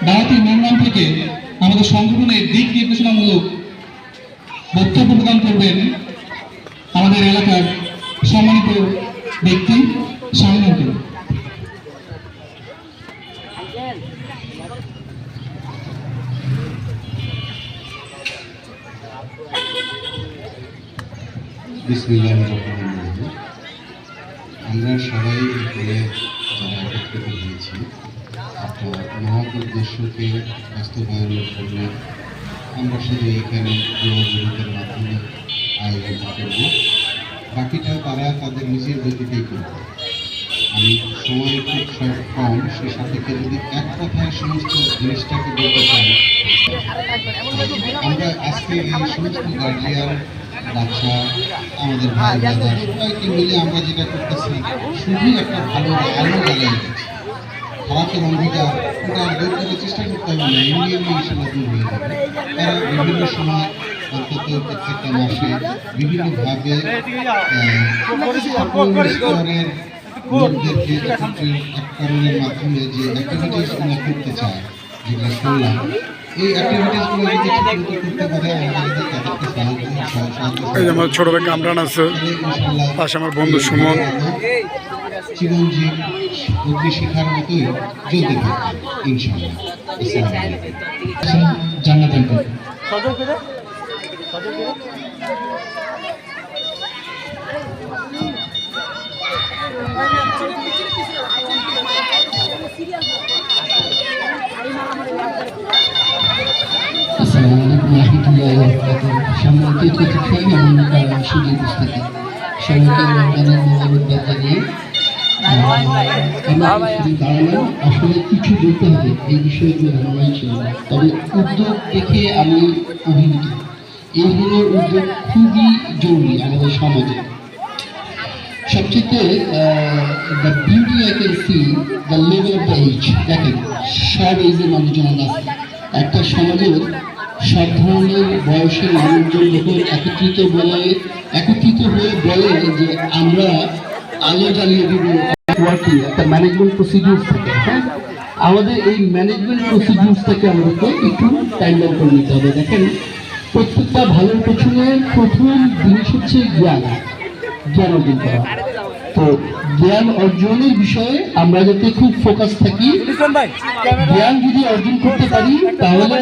ডায়াতি মনোনয়ন থেকে আমাদের সংগঠনের দিক নির্দেশনামূলক বক্তব্য প্রদান করবেন আমাদের এলাকার সম্মানিত ব্যক্তি শামীম আঙ্কেল। বিসমিল্লাহির রহমানির রহিম। আমরা সবাই এখানে যারা একত্রিত হয়েছি একটা মহৎ উদ্দেশ্যকে বাস্তবায়নের জন্য আমরা শুধু এখানে যোগাযোগের মাধ্যমে আয়োজন করব, বাকিটা তারা তাদের নিজের গতিতেই করবে। আমি সময় খুব কম, সে সাথে যদি এক কথায় সমস্ত জিনিসটাকে বলতে চাই, আমরা আজকে এই সমস্ত গার্জিয়ান, বাচ্চা, আমাদের ভাই দাদা সবাইকে মিলে আমরা যেটা করতেছি, শুধু একটা ভালো আলো লাগাই খারাপের অঙ্গীকার ওটা দূর করার চেষ্টা করতে হবে না, এমনি এমনি ইনশাল্লাহ দূর হয়ে যাবে। তারা বিভিন্ন সময় অন্তত প্রত্যেকটা মাসে বিভিন্নভাবে স্তরের লোকদেরকে একত্রের মাধ্যমে যে অ্যাক্টিভিটিসগুলো করতে চায়, যেগুলো করলাম, এই অ্যাক্টিভিটিসগুলো যদি ঠিকমতো করতে পারে, আমরা যদি তাদেরকে সাহায্য আমার ছোট ভাই কামরান আছে, পাশে আমার বন্ধু সুমন, চিরঞ্জীব অগ্নিশিখার মতোই জ্বলতে থাকবে ইনশাআল্লাহ। জান্নাত আঙ্কেল। আসসালামু আলাইকুম রহমতুল্লাহি ওয়া বারাকাতুহু। সম্মানিত অতিথি এবং সুধী উপস্থিতি, সবাইকে রমজানের মোবারকবাদ জানিয়ে আমরা শুধু দাঁড়ালাম। আসলে কিছু বলতে হবে এই বিষয়গুলো ধারণাই ছিল না, তবে উদ্যোগ দেখে আমি অভিভূত। এই ধরনের উদ্যোগ খুবই জরুরি আমাদের সমাজে। সবচেয়ে the beauty I can see the level of the age. দেখেন, সব এজের মানুষজন আছে একটা সমাজের, সব ধরনের বয়সের মানুষজন যখন একত্রিত হয়ে বলে যে আমরা আলো জ্বালিয়ে দিব, একটা ম্যানেজমেন্ট প্রসিডিউর থাকে। হ্যাঁ, আমাদের এই ম্যানেজমেন্ট প্রসিডিউরটাকে আমাদেরকে একটু টাইম ডাউন করে নিতে হবে। দেখেন, প্রত্যেকটা ভালোর পেছনে প্রথম জিনিস হচ্ছে জ্ঞান অর্জন করা। তো জ্ঞান অর্জনের বিষয়ে আমরা যাতে খুব ফোকাস থাকি, জ্ঞান যদি অর্জন করতে পারি তাহলে